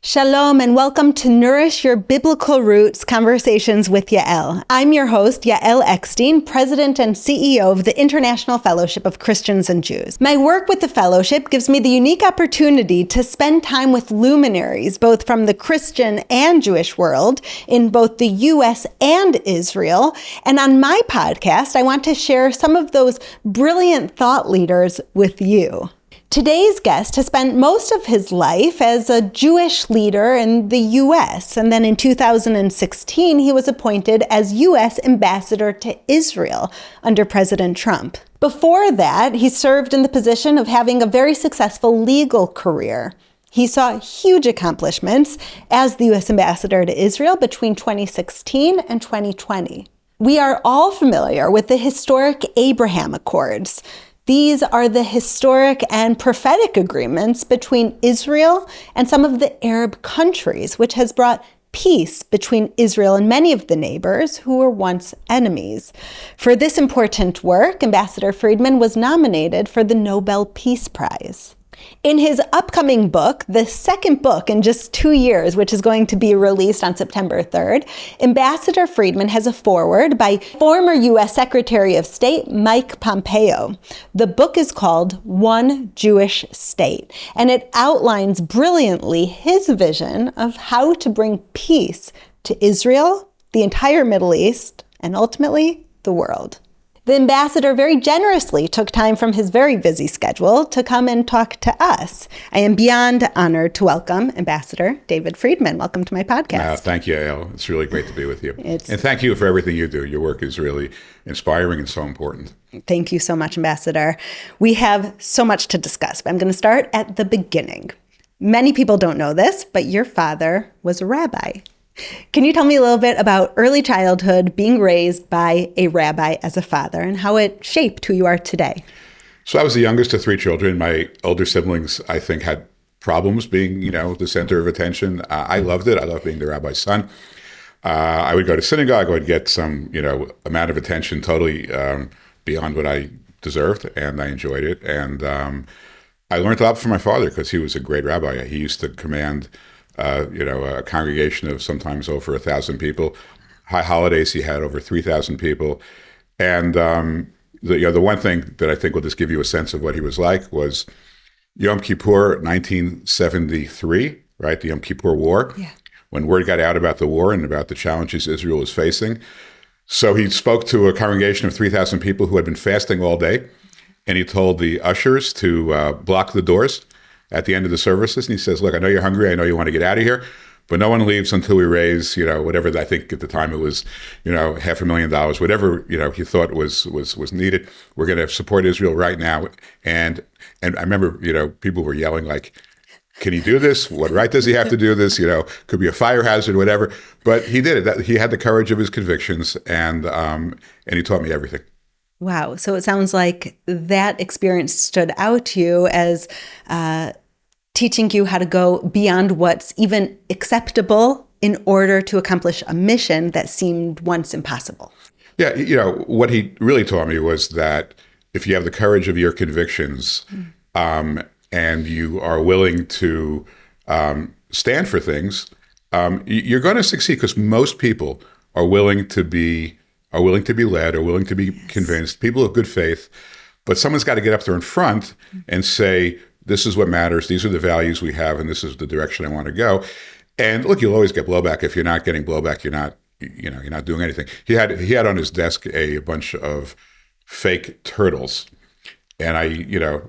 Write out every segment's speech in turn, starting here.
Shalom and welcome to Nourish Your Biblical Roots Conversations with Yael. I'm your host, Yael Eckstein, President and CEO of the International Fellowship of Christians and Jews. My work with the fellowship gives me the unique opportunity to spend time with luminaries, both from the Christian and Jewish world, in both the U.S. and Israel. And on my podcast, I want to share some of those brilliant thought leaders with you. Today's guest has spent most of his life as a Jewish leader in the U.S., and then in 2016, he was appointed as U.S. ambassador to Israel under President Trump. Before that, he served in the position of having a very successful legal career. He saw huge accomplishments as the U.S. ambassador to Israel between 2016 and 2020. We are all familiar with the historic Abraham Accords. These are the historic and prophetic agreements between Israel and some of the Arab countries, which has brought peace between Israel and many of the neighbors who were once enemies. For this important work, Ambassador Friedman was nominated for the Nobel Peace Prize. In his upcoming book, the second book in just 2 years, which is going to be released on September 3rd, Ambassador Friedman has a foreword by former U.S. Secretary of State Mike Pompeo. The book is called One Jewish State, and it outlines brilliantly his vision of how to bring peace to Israel, the entire Middle East, and ultimately the world. The ambassador very generously took time from his very busy schedule to come and talk to us. I am beyond honored to welcome Ambassador David Friedman. Welcome to my podcast. Thank you, Yael. It's really great to be with you. And thank you for everything you do. Your work is really inspiring and so important. Thank you so much, Ambassador. We have so much to discuss, but I'm going to start at the beginning. Many people don't know this, but your father was a rabbi. Can you tell me a little bit about early childhood, being raised by a rabbi as a father, and how it shaped who you are today? So I was the youngest of 3 children. My older siblings, I think, had problems being, the center of attention. I loved it. I loved being the rabbi's son. I would go to synagogue. I would get some, amount of attention totally beyond what I deserved, and I enjoyed it. And I learned a lot from my father because he was a great rabbi. He used to command a congregation of sometimes over 1,000 people. High holidays, he had over 3,000 people. And the one thing that I think will just give you a sense of what he was like was Yom Kippur, 1973, right? The Yom Kippur War, when word got out about the war and about the challenges Israel was facing. So he spoke to a congregation of 3,000 people who had been fasting all day. And he told the ushers to block the doors at the end of the services. And he says, look, I know you're hungry. I know you want to get out of here, but no one leaves until we raise, whatever, I think at the time it was, $500,000, whatever, he thought was needed. We're going to support Israel right now. And I remember, people were yelling like, can he do this? What right does he have to do this? Could be a fire hazard, whatever. But he did it. He had the courage of his convictions, and he taught me everything. Wow. So it sounds like that experience stood out to you as teaching you how to go beyond what's even acceptable in order to accomplish a mission that seemed once impossible. Yeah. What he really taught me was that if you have the courage of your convictions and you are willing to stand for things, you're going to succeed because most people are willing to be led, or willing to be convinced, people of good faith, but someone's got to get up there in front and say, this is what matters, these are the values we have, and this is the direction I want to go. And look, you'll always get blowback. If you're not getting blowback, you're not doing anything. He had on his desk a bunch of fake turtles. And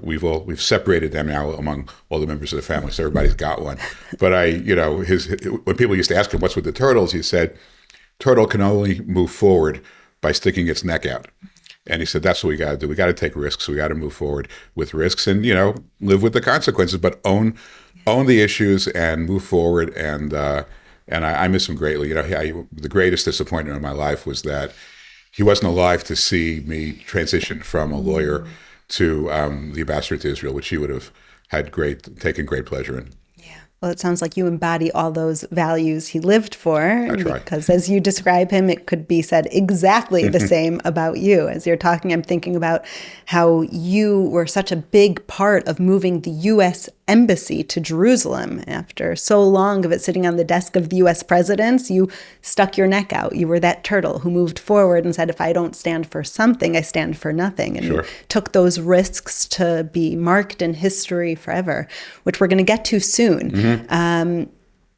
we've separated them now among all the members of the family, so everybody's got one. But when people used to ask him, what's with the turtles, he said, turtle can only move forward by sticking its neck out. And he said, that's what we got to do. We got to take risks. We got to move forward with risks and, live with the consequences, but own the issues and move forward. And I miss him greatly. The greatest disappointment of my life was that he wasn't alive to see me transition from a lawyer to the ambassador to Israel, which he would have had taken great pleasure in. Well, it sounds like you embody all those values he lived for. I try. Because as you describe him, it could be said exactly the same about you. As you're talking, I'm thinking about how you were such a big part of moving the U.S. Embassy to Jerusalem. After so long of it sitting on the desk of the U.S. presidents, you stuck your neck out. You were that turtle who moved forward and said, if I don't stand for something, I stand for nothing. And Sure. you took those risks to be marked in history forever, which we're going to get to soon.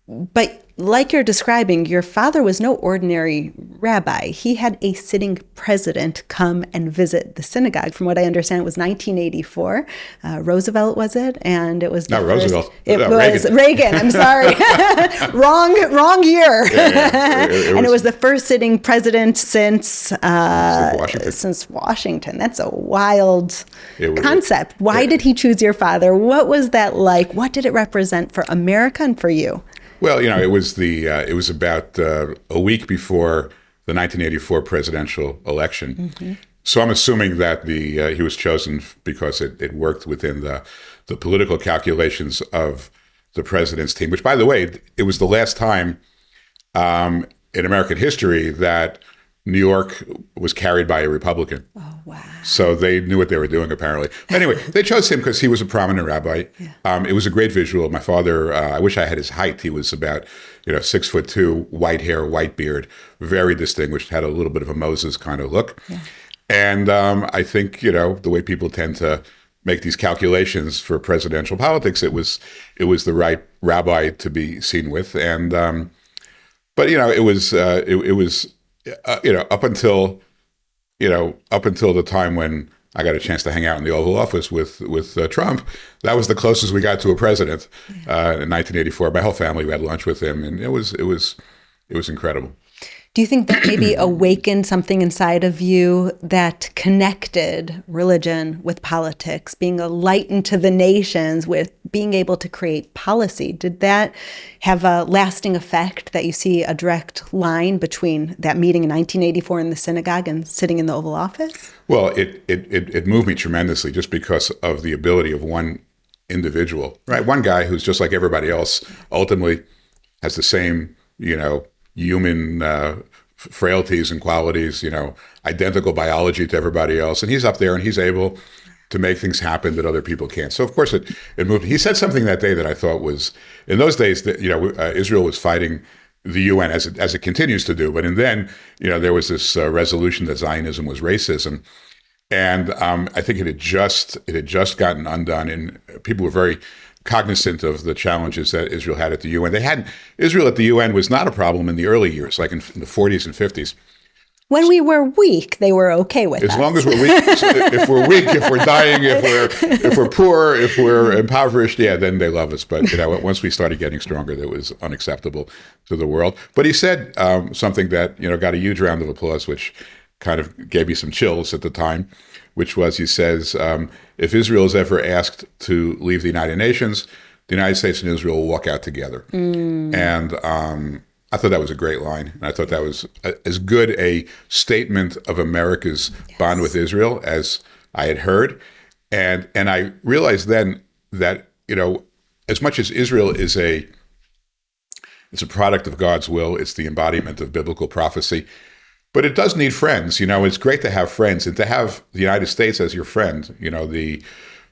But like you're describing, your father was no ordinary rabbi. He had a sitting president come and visit the synagogue. From what I understand, it was 1984. Roosevelt, was it? And it was Not Roosevelt. It No, was Reagan. I'm sorry, wrong year. And it was the first sitting president since Washington. That's a wild concept. Why did he choose your father? What was that like? What did it represent for America and for you? Well, it was about a week before the 1984 presidential election. So I'm assuming that he was chosen because it worked within the political calculations of the president's team, which, by the way, it was the last time in American history that New York was carried by a Republican. Oh, wow. So they knew what they were doing, apparently. Anyway, they chose him because he was a prominent rabbi. Yeah. It was a great visual. My father, I wish I had his height. He was about, 6'2", white hair, white beard, very distinguished, had a little bit of a Moses kind of look. Yeah. And I think, the way people tend to make these calculations for presidential politics, it was the right rabbi to be seen with. And, but, it was up until the time when I got a chance to hang out in the Oval Office with Trump, that was the closest we got to a president. In 1984, my whole family, we had lunch with him, and it was incredible. Do you think that maybe awakened something inside of you that connected religion with politics, being a light into the nations, with being able to create policy? Did that have a lasting effect, that you see a direct line between that meeting in 1984 in the synagogue and sitting in the Oval Office? Well, it moved me tremendously just because of the ability of one individual, right? One guy who's just like everybody else, ultimately has the same, human frailties and qualities, identical biology to everybody else. And he's up there and he's able to make things happen that other people can't. So of course it moved. He said something that day that I thought was, in those days, that Israel was fighting the UN as it continues to do. But then, there was this resolution that Zionism was racism. And I think it had just gotten undone, and people were very cognizant of the challenges that Israel had at the UN. Israel at the UN was not a problem in the early years, like in the 40s and 50s. When we were weak, they were okay with us. As long as we're weak, if we're weak, if we're dying, if we're poor, if we're impoverished, then they love us. But once we started getting stronger, that was unacceptable to the world. But he said something that got a huge round of applause, which kind of gave me some chills at the time, which was, he says, if Israel is ever asked to leave the United Nations, the United States and Israel will walk out together. And I thought that was a great line. And I thought that was as good a statement of America's bond with Israel as I had heard. And I realized then that, as much as Israel is it's a product of God's will, it's the embodiment of biblical prophecy, but it does need friends. It's great to have friends, and to have the United States as your friend, the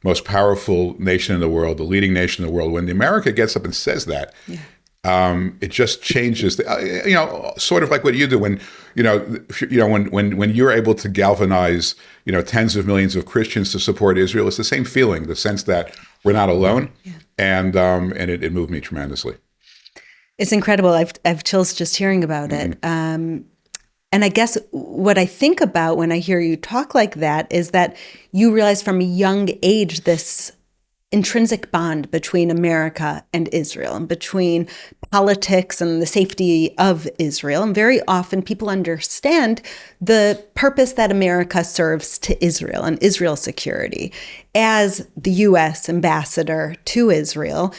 most powerful nation in the world, the leading nation in the world. When America gets up and says that, it just changes. Sort of like what you do when when you're able to galvanize tens of millions of Christians to support Israel. It's the same feeling, the sense that we're not alone, and it moved me tremendously. It's incredible. I've chills just hearing about it. And I guess what I think about when I hear you talk like that is that you realize from a young age this intrinsic bond between America and Israel, and between politics and the safety of Israel. And very often people understand the purpose that America serves to Israel and Israel's security. As the U.S. ambassador to Israel,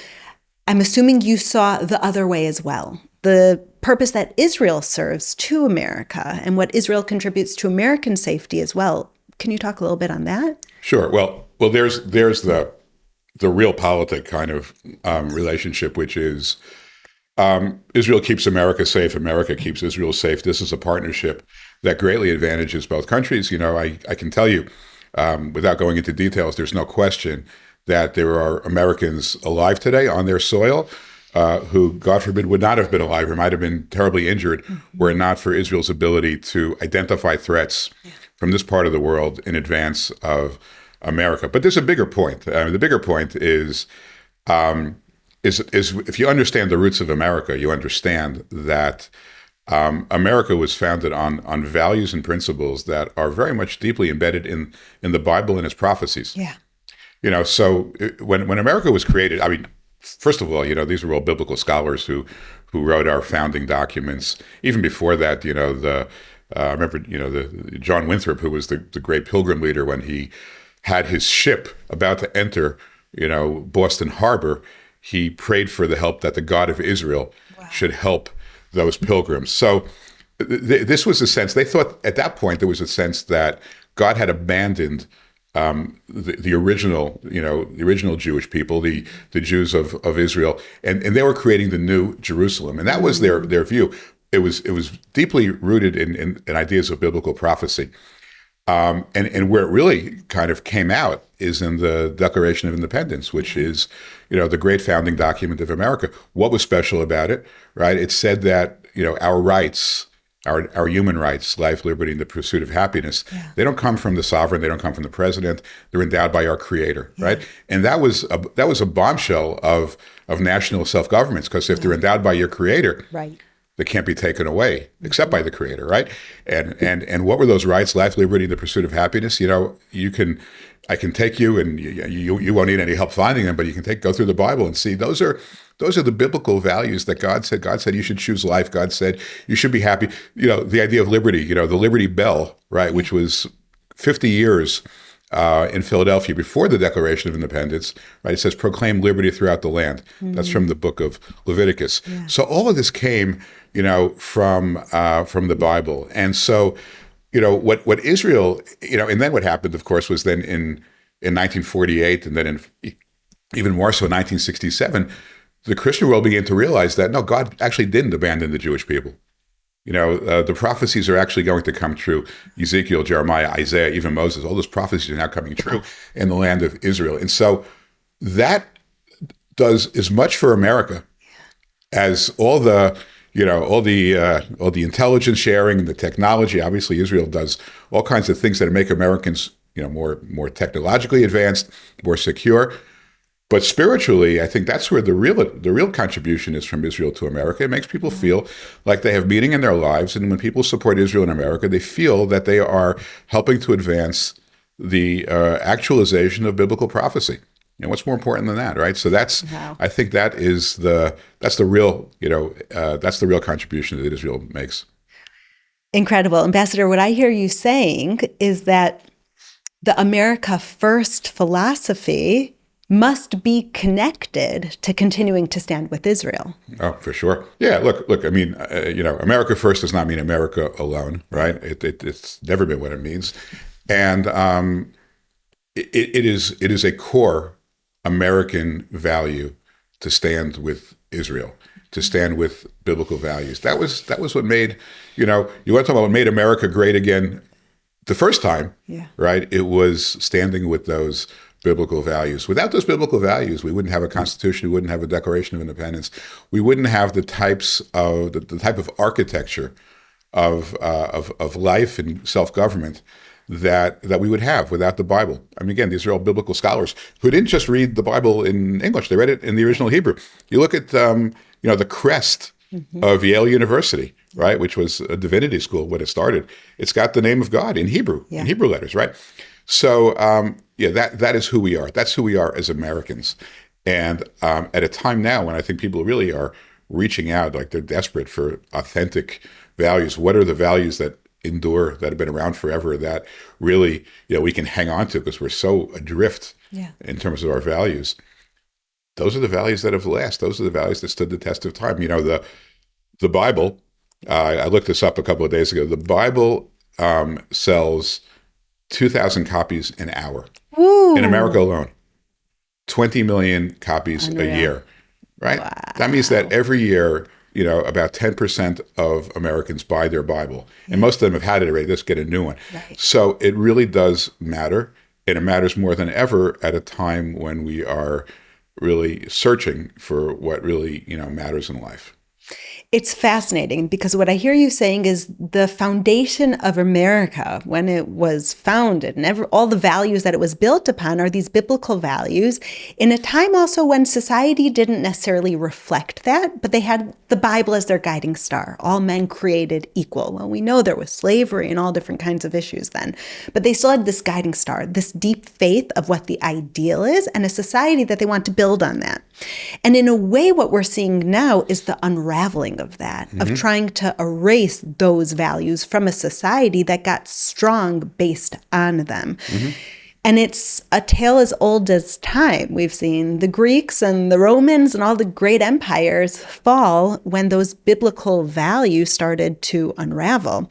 I'm assuming you saw the other way as well. The purpose that Israel serves to America and what Israel contributes to American safety as well. Can you talk a little bit on that? Sure. Well, there's the the realpolitik kind of relationship, which is Israel keeps America safe, America keeps Israel safe. This is a partnership that greatly advantages both countries. I can tell you, without going into details, there's no question that there are Americans alive today on their soil who, God forbid, would not have been alive or might have been terribly injured were it not for Israel's ability to identify threats from this part of the world in advance of America. But there's a bigger point. The bigger point is if you understand the roots of America, you understand that America was founded on values and principles that are very much deeply embedded in the Bible and its prophecies. Yeah. So when America was created, I mean, first of all, these were all biblical scholars who wrote our founding documents. Even before that, I remember, the John Winthrop, who was the great Pilgrim leader, when he had his ship about to enter, Boston Harbor, he prayed for the help that the God of Israel should help those pilgrims. So this was a sense, they thought at that point there was a sense that God had abandoned the original Jewish people, the Jews of Israel, and they were creating the new Jerusalem, and that was their view. It was deeply rooted in ideas of biblical prophecy, and where it really kind of came out is in the Declaration of Independence, which is the great founding document of America. What was special about it, right? It said that our rights, our human rights, life, liberty, and the pursuit of happiness, they don't come from the sovereign, they don't come from the president, they're endowed by our Creator, right? And that was a bombshell of national self-governments, because if they're endowed by your Creator, they can't be taken away except by the Creator, right? And what were those rights, life, liberty, and the pursuit of happiness? I can take you, and you won't need any help finding them, but you can go through the Bible and see those are the biblical values that God said. God said you should choose life. God said you should be happy. The idea of liberty, the Liberty Bell, right, which was 50 years in Philadelphia before the Declaration of Independence, right? It says, proclaim liberty throughout the land. That's from the book of Leviticus. So all of this came, from the Bible. And so, what Israel, and then what happened, of course, was then in 1948, and then even more so in 1967, the Christian world began to realize that, no, God actually didn't abandon the Jewish people. The prophecies are actually going to come true. Ezekiel, Jeremiah, Isaiah, even Moses, all those prophecies are now coming true in the land of Israel. And so that does as much for America as all the intelligence sharing and the technology. Obviously, Israel does all kinds of things that make Americans, more technologically advanced, more secure. But spiritually, I think that's where the real contribution is from Israel to America. It makes people feel like they have meaning in their lives. And when people support Israel in America, they feel that they are helping to advance the actualization of biblical prophecy. And what's more important than that, right? So I think that's the real contribution that Israel makes. Incredible. Ambassador, what I hear you saying is that the America First philosophy must be connected to continuing to stand with Israel. Oh, for sure. Yeah, look, I mean, America First does not mean America alone, right? It's never been what it means. And it is a core American value to stand with Israel, to stand with biblical values. That was what made, you want to talk about what made America great again the first time, right? It was standing with those biblical values. Without those biblical values, we wouldn't have a constitution, we wouldn't have a Declaration of Independence, we wouldn't have the type of architecture of life and self-government that we would have without the Bible. I mean, again, these are all biblical scholars who didn't just read the Bible in English; they read it in the original Hebrew. You look at the crest of Yale University, right, which was a divinity school when it started. It's got the name of God in Hebrew, in Hebrew letters, right? So that is who we are. That's who we are as Americans. And at a time now when I think people really are reaching out, like they're desperate for authentic values. What are the values that endure, that have been around forever, that really we can hang on to because we're so adrift in terms of our values? Those are the values that have lasted. Those are the values that stood the test of time. The Bible, I looked this up a couple of days ago. The Bible sells 2,000 copies an hour in America alone. 20 million copies Unreal. a year, right? Wow. That means that every year, about 10% of Americans buy their Bible. And most of them have had it already. Let's get a new one. Right. So it really does matter. And it matters more than ever at a time when we are really searching for what really, matters in life. It's fascinating because what I hear you saying is the foundation of America, when it was founded and all the values that it was built upon are these biblical values in a time also when society didn't necessarily reflect that, but they had the Bible as their guiding star. All men created equal. Well, we know there was slavery and all different kinds of issues then, but they still had this guiding star, this deep faith of what the ideal is and a society that they want to build on that. And in a way, what we're seeing now is the unraveling of that, of trying to erase those values from a society that got strong based on them. And it's a tale as old as time. We've seen the Greeks and the Romans and all the great empires fall when those biblical values started to unravel.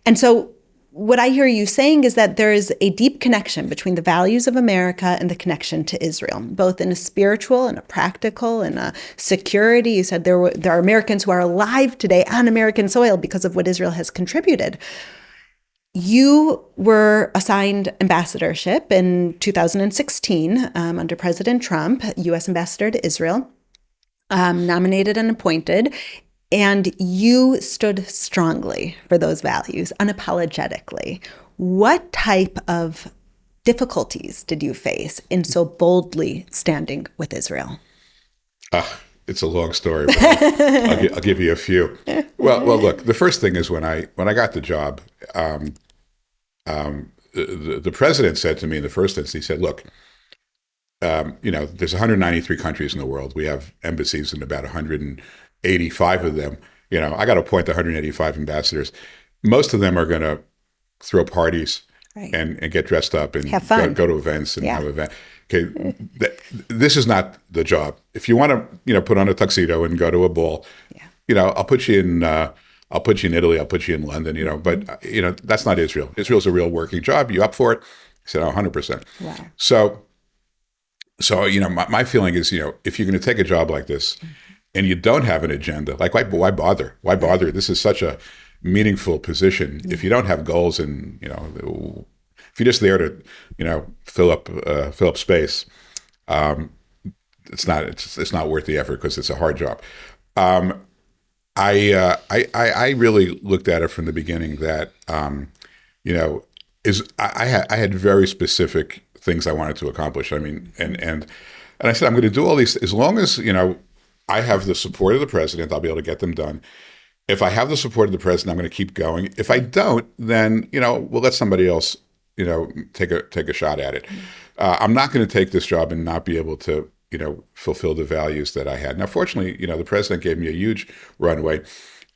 And so what I hear you saying is that there is a deep connection between the values of America and the connection to Israel, both in a spiritual and a practical and a security. You said there are Americans who are alive today on American soil because of what Israel has contributed. You were assigned ambassadorship in 2016 under President Trump, U.S. ambassador to Israel, nominated and appointed. And you stood strongly for those values, unapologetically. What type of difficulties did you face in so boldly standing with Israel? It's a long story, but I'll give you a few. Well, look, the first thing is when I got the job, the president said to me in the first instance, he said, look, there's 193 countries in the world. We have embassies in about 185 of them. I got to appoint 185 ambassadors. Most of them are going to throw parties and get dressed up and have fun. Go to events and have events. Okay, this is not the job. If you want to, put on a tuxedo and go to a ball, I'll put you in. I'll put you in Italy. I'll put you in London. But that's not Israel. Israel's a real working job. You up for it? I said, 100%. Wow. So my feeling is, if you're going to take a job like this, and you don't have an agenda, like why bother? Why bother? This is such a meaningful position. If you don't have goals and if you're just there to fill up space, it's not worth the effort because it's a hard job. I really looked at it from the beginning that I had very specific things I wanted to accomplish. I mean, and I said I'm going to do all these as long as I have the support of the president, I'll be able to get them done. If I have the support of the president, I'm going to keep going. If I don't, then we'll let somebody else take a shot at it. I'm not going to take this job and not be able to fulfill the values that I had. Now, fortunately, the president gave me a huge runway.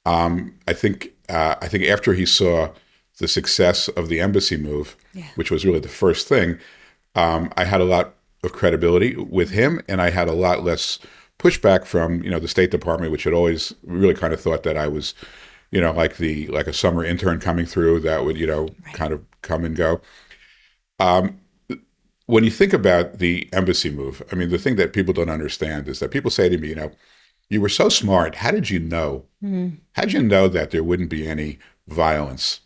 I think after he saw the success of the embassy move, which was really the first thing, I had a lot of credibility with him, and I had a lot less pushback from the State Department, which had always really kind of thought that I was like a summer intern coming through that would kind of come and go. When you think about the embassy move, I mean, the thing that people don't understand is that people say to me, you were so smart. How did you know? How did you know that there wouldn't be any violence?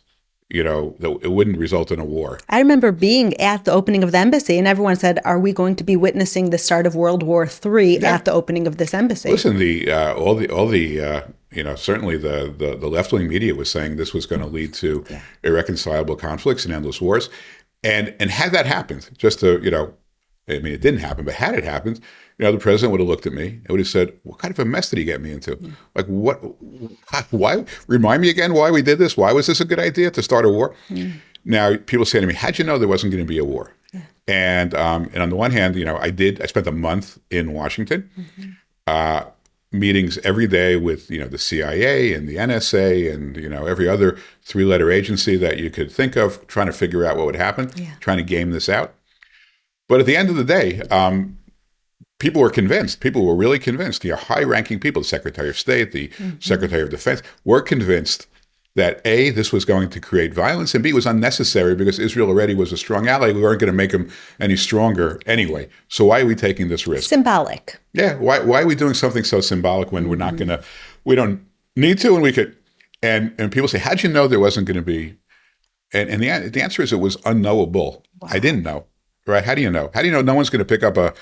That it wouldn't result in a war. I remember being at the opening of the embassy, and everyone said, "Are we going to be witnessing the start of World War III at the opening of this embassy?" Listen, certainly the left-wing media was saying this was going to lead to irreconcilable conflicts and endless wars, and had that happened, just to I mean, it didn't happen, but had it happened, the president would have looked at me and would have said, "What kind of a mess did he get me into? Like, what? Why? Remind me again why we did this? Why was this a good idea to start a war?" Now, people say to me, "How'd you know there wasn't going to be a war?" And on the one hand, I spent a month in Washington, meetings every day with the CIA and the NSA and every other three-letter agency that you could think of, trying to figure out what would happen, trying to game this out. But at the end of the day, people were convinced. People were really convinced. High-ranking people, the Secretary of State, the Secretary of Defense, were convinced that A, this was going to create violence, and B, it was unnecessary because Israel already was a strong ally. We weren't going to make them any stronger anyway. So why are we taking this risk? Symbolic. Yeah. Why are we doing something so symbolic when we're not going to, we don't need to, and we could, and people say, how'd you know there wasn't going to be, and the answer is it was unknowable. Wow. I didn't know, right? How do you know? How do you know no one's going to pick up a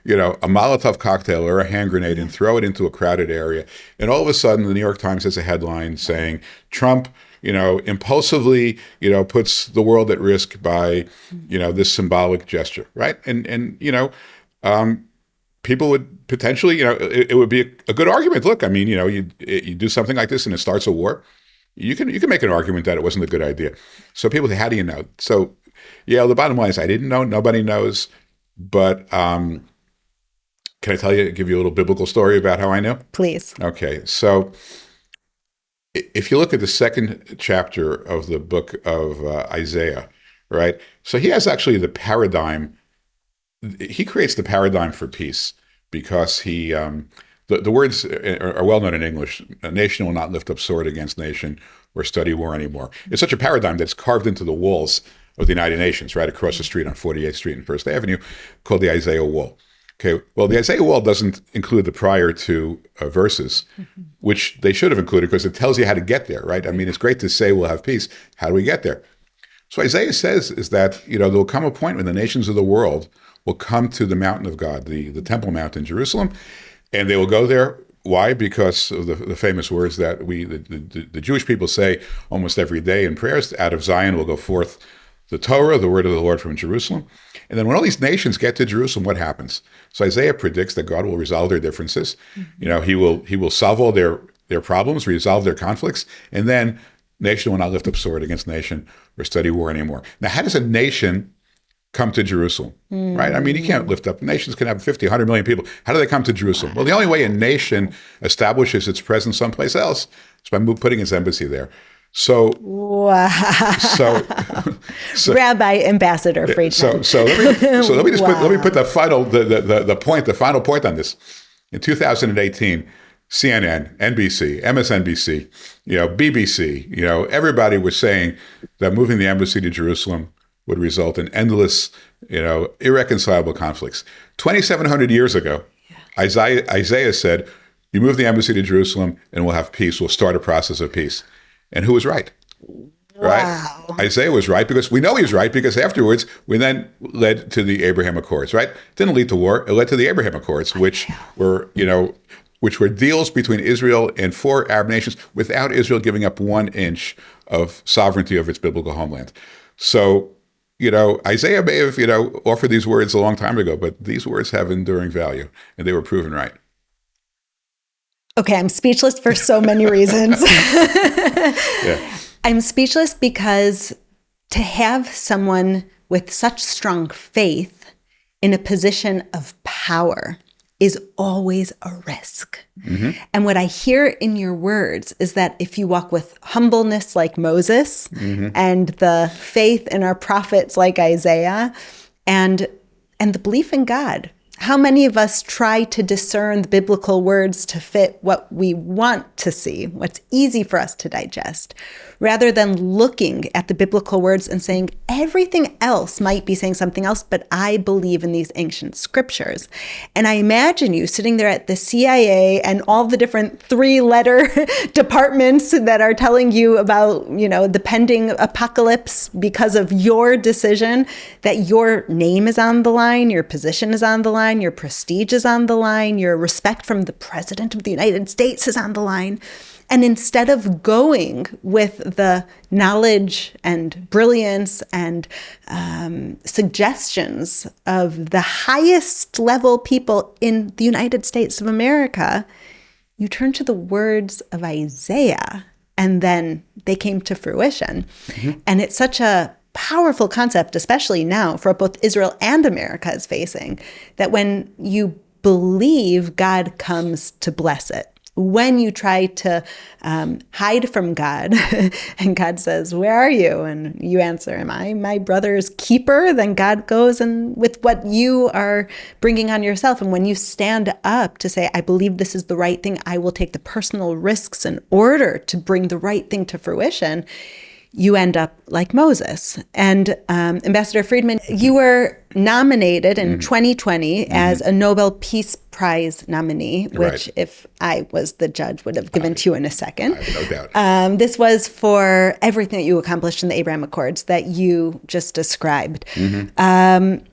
Molotov cocktail or a hand grenade and throw it into a crowded area? And all of a sudden, the New York Times has a headline saying, Trump, impulsively, puts the world at risk by, this symbolic gesture, right? And people would potentially, it would be a good argument. Look, I mean, you do something like this and it starts a war. You can make an argument that it wasn't a good idea. So people say, how do you know? So, the bottom line is I didn't know. Nobody knows. But can I give you a little biblical story about how I know? Please. Okay. So if you look at the second chapter of the book of Isaiah, right? So he has actually the paradigm. He creates the paradigm for peace because he, the words are well known in English. A nation will not lift up sword against nation or study war anymore. It's such a paradigm that's carved into the walls of the United Nations, right across the street on 48th Street and First Avenue, called the Isaiah Wall. Okay, well, the Isaiah Wall doesn't include the prior two verses, which they should have included because it tells you how to get there, right? I mean, it's great to say we'll have peace. How do we get there? So Isaiah says is that, there will come a point when the nations of the world will come to the mountain of God, the Temple Mount in Jerusalem, and they will go there. Why? Because of the famous words that the Jewish people say almost every day in prayers, out of Zion will go forth the Torah, the word of the Lord from Jerusalem. And then when all these nations get to Jerusalem, what happens? So Isaiah predicts that God will resolve their differences. He will solve all their problems, resolve their conflicts, and then nation will not lift up sword against nation or study war anymore. Now, how does a nation come to Jerusalem, right? I mean, you can't lift up, nations can have 50, 100 million people. How do they come to Jerusalem? Well, the only way a nation establishes its presence someplace else is by putting its embassy there. So, wow. so Rabbi Ambassador Friedman. So let me just put the final point on this. In 2018, CNN, NBC, MSNBC, BBC, everybody was saying that moving the embassy to Jerusalem would result in endless, irreconcilable conflicts. 2,700 years ago, Isaiah said, "You move the embassy to Jerusalem, and we'll have peace. We'll start a process of peace." And who was right? Right? Wow. Isaiah was right because we know he was right because afterwards we then led to the Abraham Accords, right? It didn't lead to war. It led to the Abraham Accords, which were deals between Israel and 4 Arab nations without Israel giving up 1 inch of sovereignty over its biblical homeland. So, Isaiah may have, offered these words a long time ago, but these words have enduring value and they were proven right. Okay, I'm speechless for so many reasons. Yeah. I'm speechless because to have someone with such strong faith in a position of power is always a risk. Mm-hmm. And what I hear in your words is that if you walk with humbleness like Moses and the faith in our prophets like Isaiah and the belief in God, how many of us try to discern the biblical words to fit what we want to see, what's easy for us to digest, rather than looking at the biblical words and saying, everything else might be saying something else, but I believe in these ancient scriptures. And I imagine you sitting there at the CIA and all the different 3-letter departments that are telling you about, the pending apocalypse because of your decision, that your name is on the line, your position is on the line, your prestige is on the line, your respect from the President of the United States is on the line. And instead of going with the knowledge and brilliance and suggestions of the highest level people in the United States of America, you turn to the words of Isaiah, and then they came to fruition. Mm-hmm. And it's such a powerful concept, especially now for what both Israel and America is facing, that when you believe, God comes to bless it. when you try to hide from God and God says, where are you? And you answer, am I my brother's keeper? Then God goes and with what you are bringing on yourself. And when you stand up to say, I believe this is the right thing, I will take the personal risks in order to bring the right thing to fruition, you end up like Moses. And Ambassador Friedman, you were nominated in 2020 as a Nobel Peace Prize nominee, which if I was the judge would have given to you in a second. I have no doubt. This was for everything that you accomplished in the Abraham Accords that you just described. Can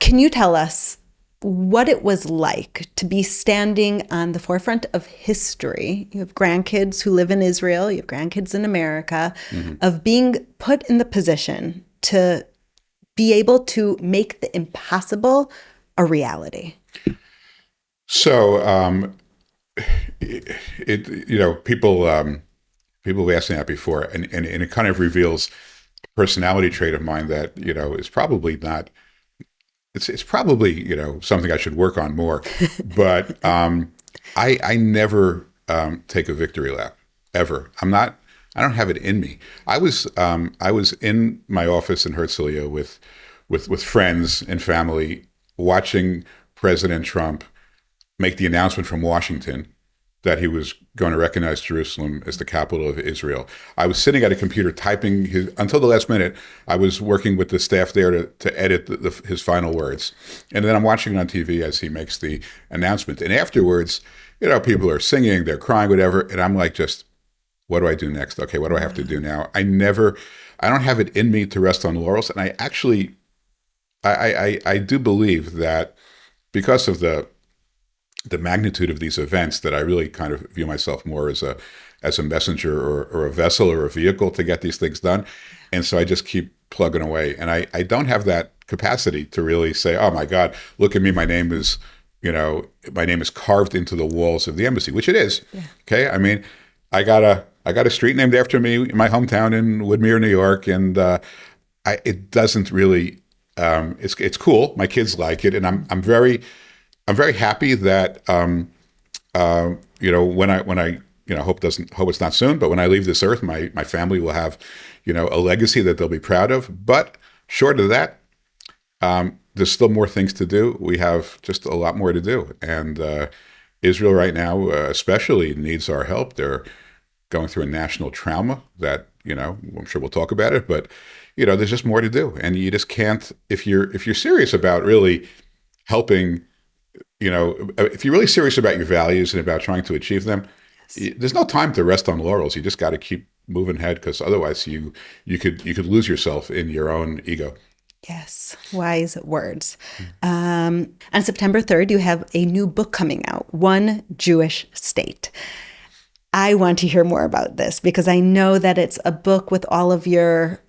you tell us what it was like to be standing on the forefront of history? You have grandkids who live in Israel, you have grandkids in America, of being put in the position to be able to make the impossible a reality. So, people have asked me that before, and it kind of reveals a personality trait of mine that, is probably not. It's probably, something I should work on more, but I never take a victory lap, ever. I don't have it in me. I was in my office in Herzliya with friends and family watching President Trump make the announcement from Washington that he was going to recognize Jerusalem as the capital of Israel. I was sitting at a computer typing until the last minute. I was working with the staff there to edit his final words. And then I'm watching it on TV as he makes the announcement. And afterwards, people are singing, they're crying, whatever. And I'm like, what do I do next? Okay, what do I have to do now? I don't have it in me to rest on laurels. And I actually, I do believe that because of the magnitude of these events, that I really kind of view myself more as a messenger or a vessel or a vehicle to get these things done. And so I just keep plugging away. And I don't have that capacity to really say, oh my God, look at me, my name is carved into the walls of the embassy, which it is. Yeah. Okay. I mean, I got a street named after me in my hometown in Woodmere, New York. And it doesn't really, it's cool. My kids like it. And I'm very happy that when I hope it's not soon, but when I leave this earth, my family will have a legacy that they'll be proud of. But short of that, there's still more things to do. We have just a lot more to do, and Israel right now especially needs our help. They're going through a national trauma that I'm sure we'll talk about it, but there's just more to do, and you just can't if you're serious about really helping. If you're really serious about your values and about trying to achieve them, there's no time to rest on laurels. You just got to keep moving ahead, because otherwise you could lose yourself in your own ego. Yes, wise words. On September 3rd, you have a new book coming out, One Jewish State. I want to hear more about this because I know that it's a book with all of your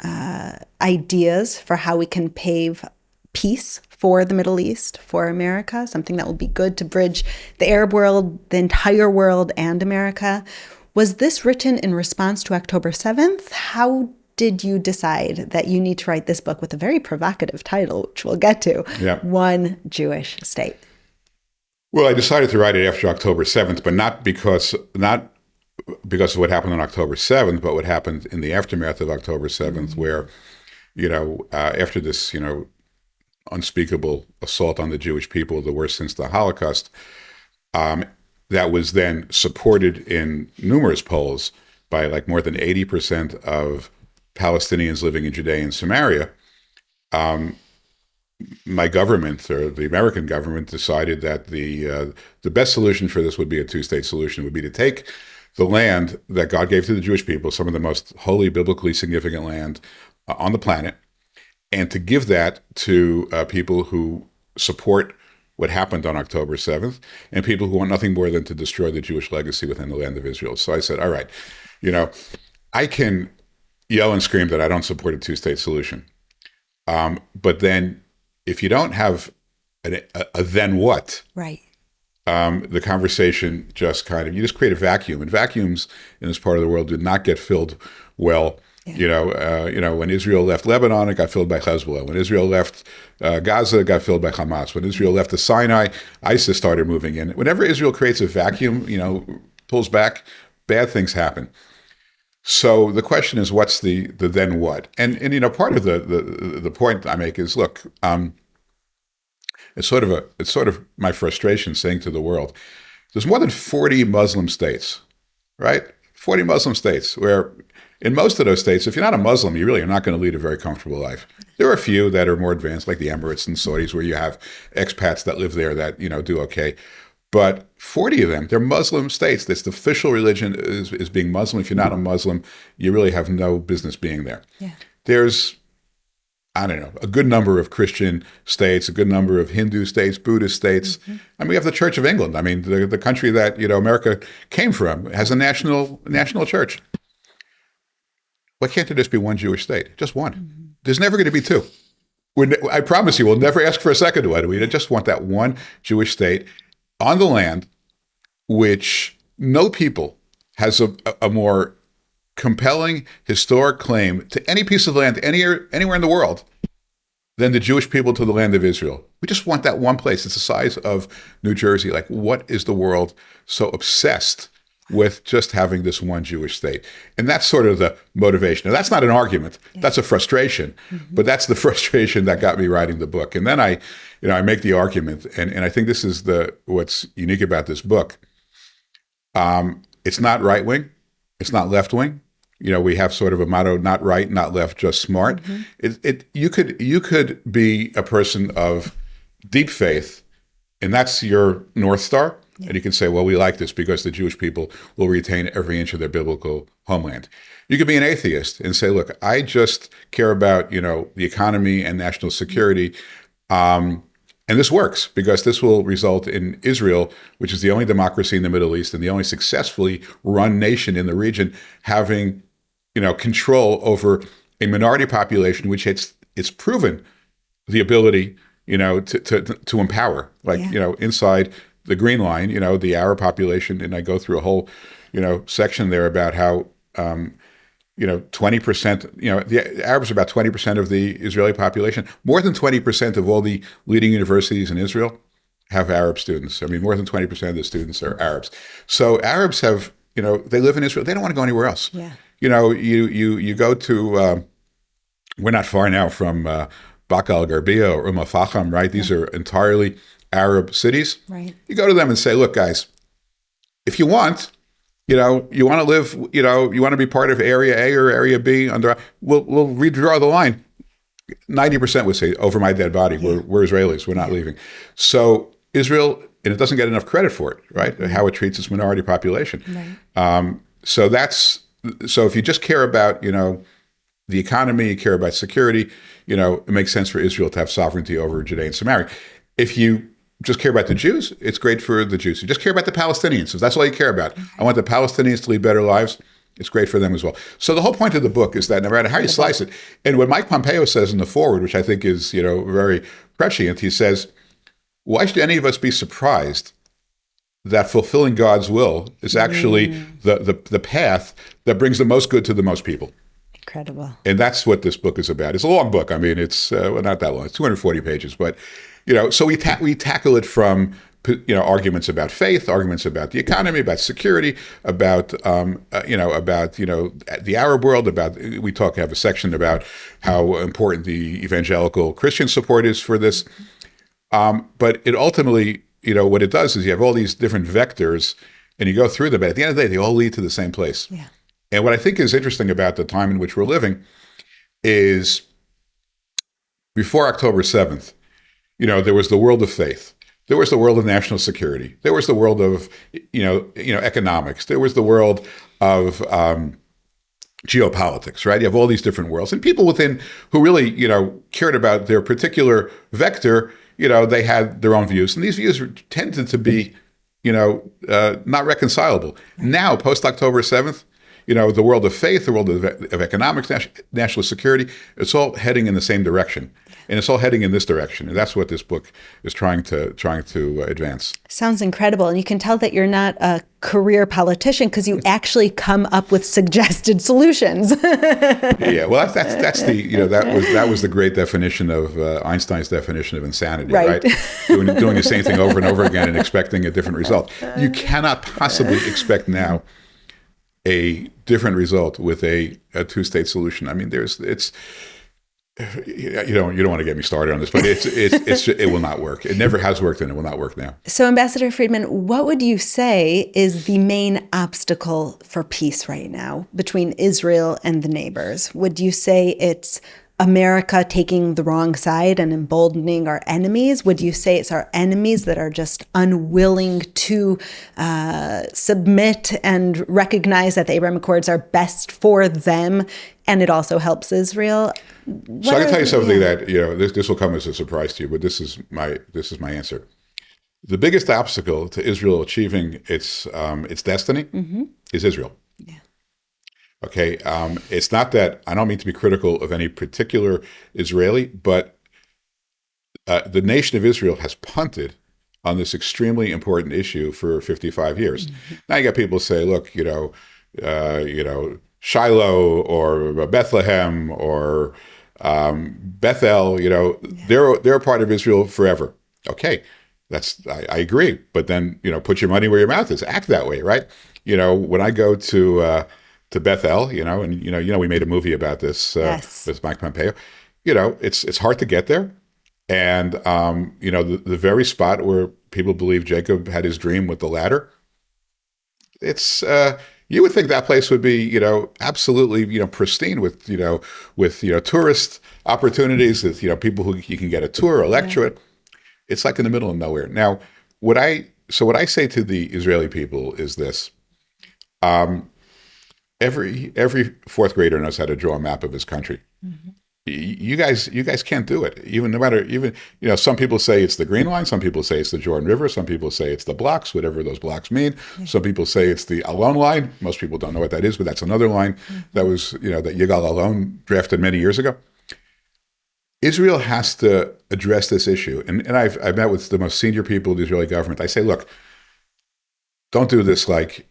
ideas for how we can pave peace for the Middle East, for America, something that will be good to bridge the Arab world, the entire world, and America. Was this written in response to October 7th? How did you decide that you need to write this book with a very provocative title, which we'll get to, One Jewish State? Well, I decided to write it after October 7th, but not because of what happened on October 7th, but what happened in the aftermath of October 7th, where, after this, unspeakable assault on the Jewish people, the worst since the Holocaust, that was then supported in numerous polls by like more than 80% of Palestinians living in Judea and Samaria. My government, or the American government, decided that the best solution for this would be a two-state solution. It would be to take the land that God gave to the Jewish people, some of the most holy, biblically significant land on the planet, and to give that to people who support what happened on October 7th, and people who want nothing more than to destroy the Jewish legacy within the land of Israel. So I said, all right, I can yell and scream that I don't support a two-state solution. But then if you don't have a then what? Right. The conversation just you just create a vacuum. And vacuums in this part of the world did not get filled well. Yeah. When Israel left Lebanon, it got filled by Hezbollah. When Israel left Gaza, it got filled by Hamas. When Israel left the Sinai, ISIS started moving in. Whenever Israel creates a vacuum, pulls back, bad things happen. So the question is, what's the then what? And part of the point I make is, look, it's sort of my frustration saying to the world, there's more than 40 Muslim states, right? 40 Muslim states where in most of those states, if you're not a Muslim, you really are not going to lead a very comfortable life. There are a few that are more advanced, like the Emirates and Saudis, where you have expats that live there that, do okay. But 40 of them, they're Muslim states. That's the official religion is being Muslim. If you're not a Muslim, you really have no business being there. Yeah. There's, I don't know, a good number of Christian states, a good number of Hindu states, Buddhist states. Mm-hmm. And we have the Church of England. I mean, the country that, America came from has a national church. Why can't there just be one Jewish state? Just one. Mm-hmm. There's never going to be two. I promise you, we'll never ask for a second one. We just want that one Jewish state on the land, which no people has a more compelling historic claim to any piece of land anywhere in the world than the Jewish people to the land of Israel. We just want that one place. It's the size of New Jersey. Like, what is the world so obsessed with just having this one Jewish state? And that's sort of the motivation. Now, that's not an argument. Yeah. That's a frustration. Mm-hmm. But that's the frustration that got me writing the book. And then I make the argument, and I think this is what's unique about this book. It's not right-wing. It's not left-wing. We have sort of a motto: not right, not left, just smart. Mm-hmm. You could be a person of deep faith, and that's your North Star. Yeah. And you can say, well, we like this because the Jewish people will retain every inch of their biblical homeland. You could be an atheist and say, look, I just care about, the economy and national security. And this works because this will result in Israel, which is the only democracy in the Middle East and the only successfully run nation in the region, having, control over a minority population, which it's proven the ability, to empower, like, inside the Green Line, the Arab population. And I go through a whole, section there about how, 20%, the Arabs are about 20% of the Israeli population. More than 20% of all the leading universities in Israel have Arab students. I mean, more than 20% of the students are Arabs. So Arabs have, they live in Israel. They don't want to go anywhere else. Yeah. You go to, we're not far now from Baqa al-Gharbia or Faham, right? These are entirely Arab cities. Right. You go to them and say, look, guys, if you want, you want to live, you want to be part of Area A or Area B, we'll redraw the line. 90% would say, over my dead body, we're Israelis, we're not leaving. So Israel, and it doesn't get enough credit for it, right? Mm-hmm. How it treats its minority population. Right. So if you just care about, the economy, you care about security, it makes sense for Israel to have sovereignty over Judea and Samaria. If you just care about the Jews, it's great for the Jews. You just care about the Palestinians. If that's all you care about, I want the Palestinians to lead better lives, it's great for them as well. So the whole point of the book is that no matter how you slice it, and what Mike Pompeo says in the foreword, which I think is, very prescient, he says, why should any of us be surprised that fulfilling God's will is actually the path that brings the most good to the most people? Incredible. And that's what this book is about. It's a long book. I mean, it's not that long. It's 240 pages, but so we tackle it from arguments about faith, arguments about the economy, about security, about the Arab world. Have a section about how important the evangelical Christian support is for this. But it ultimately, what it does is you have all these different vectors, and you go through them. But at the end of the day, they all lead to the same place. Yeah. And what I think is interesting about the time in which we're living is before October 7th. There was the world of faith. There was the world of national security. There was the world of, economics. There was the world of geopolitics, right? You have all these different worlds. And people within who really, cared about their particular vector, they had their own views. And these views tended to be, not reconcilable. Now, post-October 7th, the world of faith, the world of economics, national security, it's all heading in the same direction. And it's all heading in this direction. And that's what this book is trying to advance. Sounds incredible. And you can tell that you're not a career politician because you actually come up with suggested solutions. Yeah, well, that's the that was the great definition of Einstein's definition of insanity, right? Doing the same thing over and over again and expecting a different result. You cannot possibly expect now a different result with a two-state solution. I mean, you don't want to get me started on this, but it will not work. It never has worked, and it will not work now. So, Ambassador Friedman, what would you say is the main obstacle for peace right now between Israel and the neighbors? Would you say it's America taking the wrong side and emboldening our enemies? Would you say it's our enemies that are just unwilling to submit and recognize that the Abraham Accords are best for them, and it also helps Israel? So I can tell you something that this will come as a surprise to you, but this is my answer. The biggest obstacle to Israel achieving its destiny is Israel. Yeah. Okay, it's not that I don't mean to be critical of any particular Israeli, but the nation of Israel has punted on this extremely important issue for 55 years. Now you got people say, look, Shiloh or Bethlehem or Bethel, they're a part of Israel forever. Okay, I agree, but then put your money where your mouth is. Act that way, right? When I go to Bethel, and we made a movie about this with Mike Pompeo. It's hard to get there, and the very spot where people believe Jacob had his dream with the ladder. It's you would think that place would be absolutely pristine with tourist opportunities with people who you can get a tour, a lecture. Yeah. It's like in the middle of nowhere. Now, what I say to the Israeli people is this. Every fourth grader knows how to draw a map of his country. Mm-hmm. You guys can't do it. Some people say it's the Green Line, some people say it's the Jordan River, some people say it's the blocks, whatever those blocks mean. Yeah. Some people say it's the Alon line. Most people don't know what that is, but that's another line that was that Yigal Alon drafted many years ago. Israel has to address this issue, and I've met with the most senior people of the Israeli government. I say, look, don't do this like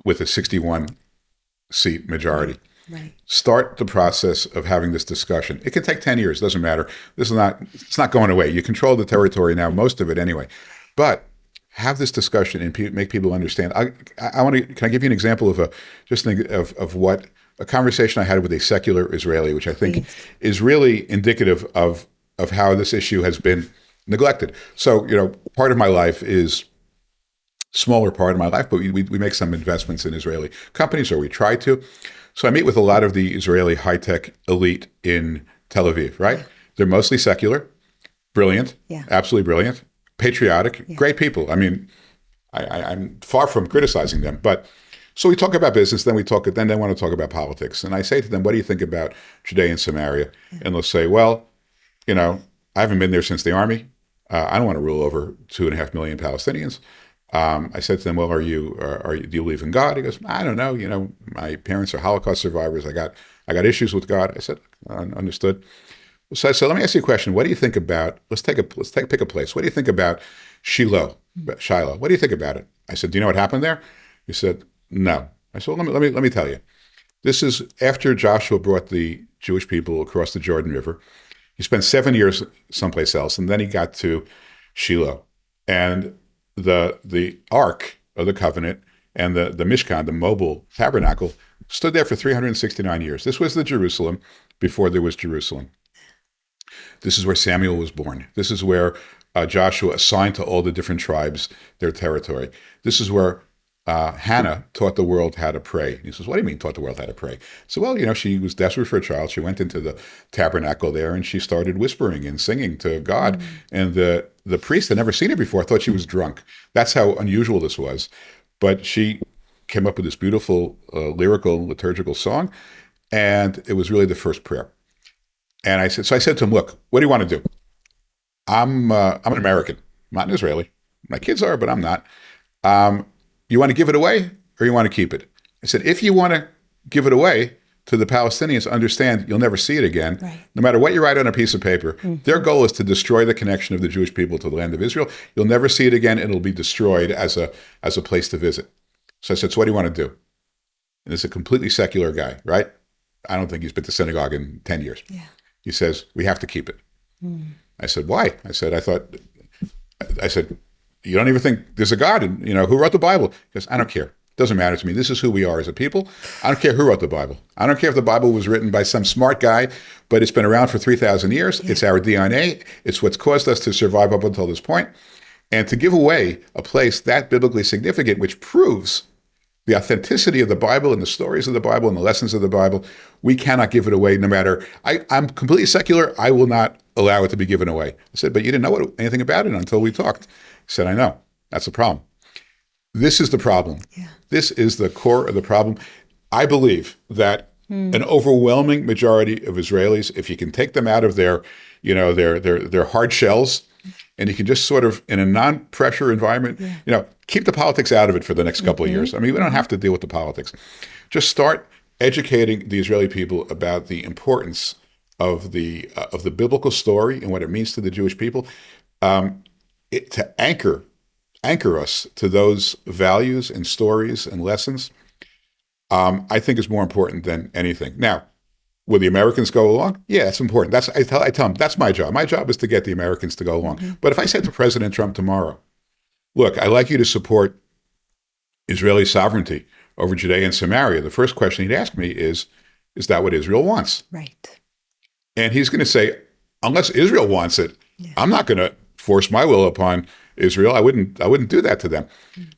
with a 61-seat majority. Right. Start the process of having this discussion. It can take 10 years, doesn't matter. It's not going away. You control the territory now, most of it anyway. But have this discussion and make people understand. Can I give you an example of what a conversation I had with a secular Israeli, which I think is really indicative of how this issue has been neglected. So, part of my life is smaller part of my life, but we make some investments in Israeli companies, or we try to. So I meet with a lot of the Israeli high-tech elite in Tel Aviv, right? They're mostly secular, brilliant, absolutely brilliant, patriotic, great people. I mean, I'm far from criticizing them, but so we talk about business, then they want to talk about politics. And I say to them, what do you think about Judea and Samaria? And they'll say, well, I haven't been there since the army. I don't want to rule over 2.5 million Palestinians. I said to them, well, do you believe in God? He goes, I don't know. My parents are Holocaust survivors. I got issues with God. I said, understood. So I said, let me ask you a question. What do you think about, pick a place. What do you think about Shiloh? What do you think about it? I said, do you know what happened there? He said, no. I said, well, let me tell you. This is after Joshua brought the Jewish people across the Jordan River. He spent 7 years someplace else, and then he got to Shiloh. And the Ark of the Covenant and the Mishkan, the mobile tabernacle, stood there for 369 years. This was the Jerusalem before there was Jerusalem. This is where Samuel was born. This is where Joshua assigned to all the different tribes their territory. This is where Hannah taught the world how to pray. He says, what do you mean taught the world how to pray? So, well, she was desperate for a child. She went into the tabernacle there and she started whispering and singing to God. And the priest had never seen her before, thought she was drunk. That's how unusual this was. But she came up with this beautiful lyrical, liturgical song. And it was really the first prayer. And I said to him, look, what do you want to do? I'm an American, I'm not an Israeli. My kids are, but I'm not. You want to give it away or you want to keep it? I said, if you want to give it away, to the Palestinians, understand you'll never see it again. Right. No matter what you write on a piece of paper, their goal is to destroy the connection of the Jewish people to the land of Israel. You'll never see it again. It'll be destroyed as a place to visit. So I said, so what do you want to do? And it's a completely secular guy, right? I don't think he's been to synagogue in 10 years. Yeah. He says, we have to keep it. I said, why? I said, you don't even think there's a God, and who wrote the Bible? He goes, I don't care. It doesn't matter to me. This is who we are as a people. I don't care who wrote the Bible. I don't care if the Bible was written by some smart guy, but it's been around for 3,000 years. Yeah. It's our DNA. It's what's caused us to survive up until this point. And to give away a place that biblically significant, which proves the authenticity of the Bible and the stories of the Bible and the lessons of the Bible, we cannot give it away no matter. I'm completely secular. I will not allow it to be given away. I said, but you didn't know anything about it until we talked. He said, I know. That's the problem. This is the problem. Yeah. This is the core of the problem. I believe that an overwhelming majority of Israelis, if you can take them out of their hard shells, and you can just sort of, in a non-pressure environment, keep the politics out of it for the next couple of years. I mean, we don't have to deal with the politics. Just start educating the Israeli people about the importance of the biblical story and what it means to the Jewish people, to anchor us to those values and stories and lessons. I think is more important than anything. Now, will the Americans go along? Yeah, that's important. I tell them, that's my job. My job is to get the Americans to go along. But if I said to President Trump tomorrow, look, I'd like you to support Israeli sovereignty over Judea and Samaria, the first question he'd ask me is that what Israel wants? Right. And he's going to say, unless Israel wants it, I'm not going to force my will upon Israel. I wouldn't do that to them.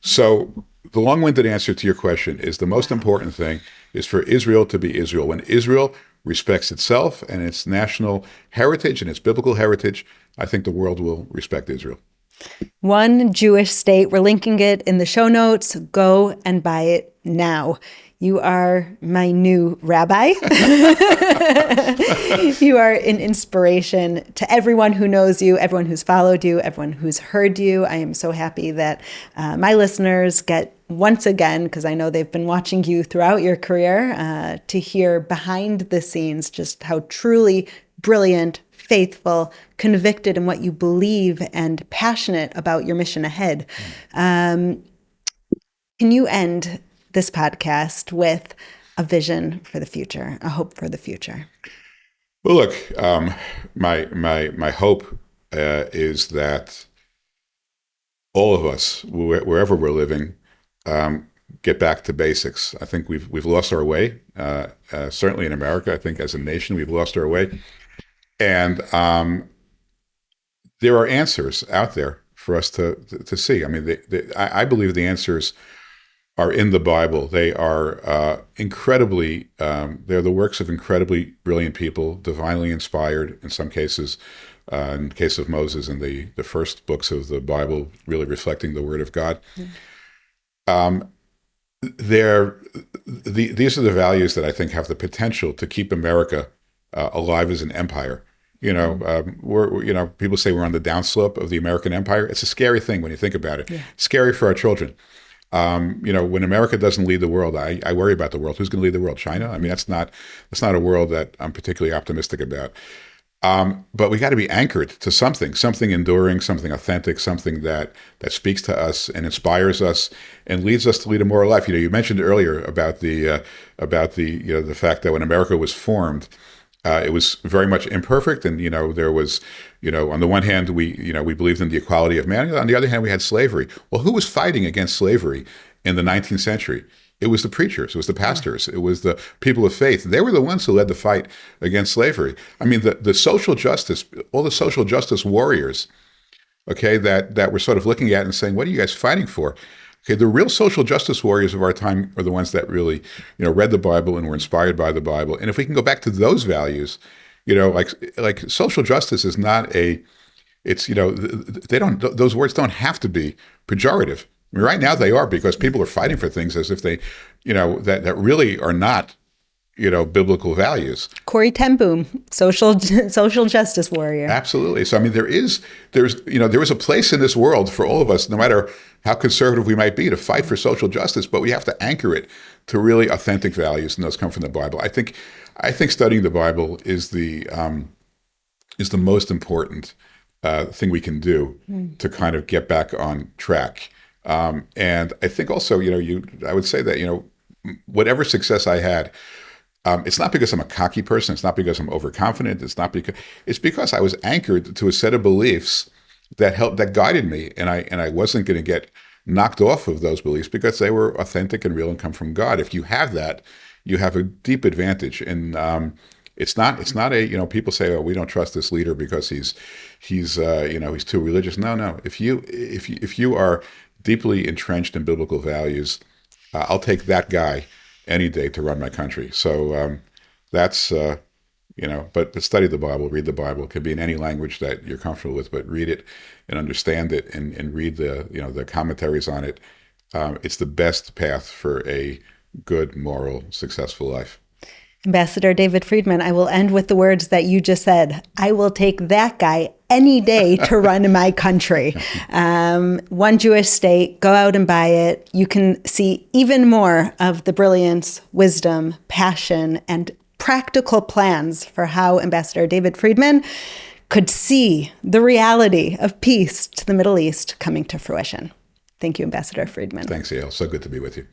So the long-winded answer to your question is the most important thing is for Israel to be Israel. When Israel respects itself and its national heritage and its biblical heritage, I think the world will respect Israel. One Jewish state. We're linking it in the show notes. Go and buy it now. You are my new rabbi. You are an inspiration to everyone who knows you, everyone who's followed you, everyone who's heard you. I am so happy that my listeners get, once again, because I know they've been watching you throughout your career, to hear behind the scenes just how truly brilliant, faithful, convicted in what you believe, and passionate about your mission ahead. Can you end this podcast with a vision for the future, a hope for the future? Well, look, my hope is that all of us, wherever we're living, get back to basics. I think we've lost our way. Certainly in America, I think as a nation, we've lost our way. And there are answers out there for us to see. I mean, I believe the answers are in the Bible. They are incredibly, they're the works of incredibly brilliant people, divinely inspired in some cases. In the case of Moses and the first books of the Bible, really reflecting the Word of God. These are the values that I think have the potential to keep America alive as an empire. People say we're on the downslope of the American empire. It's a scary thing when you think about it. Yeah. Scary for our children. When America doesn't lead the world, I worry about the world. Who's going to lead the world? China? I mean, that's not a world that I'm particularly optimistic about. But we got to be anchored to something enduring, something authentic, something that speaks to us and inspires us and leads us to lead a moral life. You mentioned earlier about the fact that when America was formed, it was very much imperfect, and there was, on the one hand we believed in the equality of man, on the other hand we had slavery. Well, who was fighting against slavery in the 19th century? It was the preachers, it was the pastors, it was the people of faith. They were the ones who led the fight against slavery. I mean, the social justice, all the social justice warriors, okay, that we're sort of looking at and saying, what are you guys fighting for? Okay, the real social justice warriors of our time are the ones that really, read the Bible and were inspired by the Bible. And if we can go back to those values, like social justice is not those words don't have to be pejorative. I mean, right now they are, because people are fighting for things as if they, that really are not, biblical values. Corrie ten Boom, social justice warrior. Absolutely. So, I mean, there is a place in this world for all of us, no matter how conservative we might be, to fight for social justice, but we have to anchor it to really authentic values, and those come from the Bible. I think studying the Bible is the most important thing we can do to kind of get back on track. And I think also, I would say that, whatever success I had, it's not because I'm a cocky person. It's not because I'm overconfident. It's because I was anchored to a set of beliefs that guided me, and I wasn't going to get knocked off of those beliefs because they were authentic and real and come from God. If you have that, you have a deep advantage. And it's not a people say, oh, we don't trust this leader because he's too religious. No. If you are deeply entrenched in biblical values, I'll take that guy any day to run my country. So that's but study the Bible, read the Bible. It could be in any language that you're comfortable with, but read it and understand it, and read the commentaries on it. It's the best path for a good, moral, successful life. Ambassador David Friedman, I will end with the words that you just said. I will take that guy any day to run my country. One Jewish state, go out and buy it. You can see even more of the brilliance, wisdom, passion, and practical plans for how Ambassador David Friedman could see the reality of peace to the Middle East coming to fruition. Thank you, Ambassador Friedman. Thanks, Yael. So good to be with you.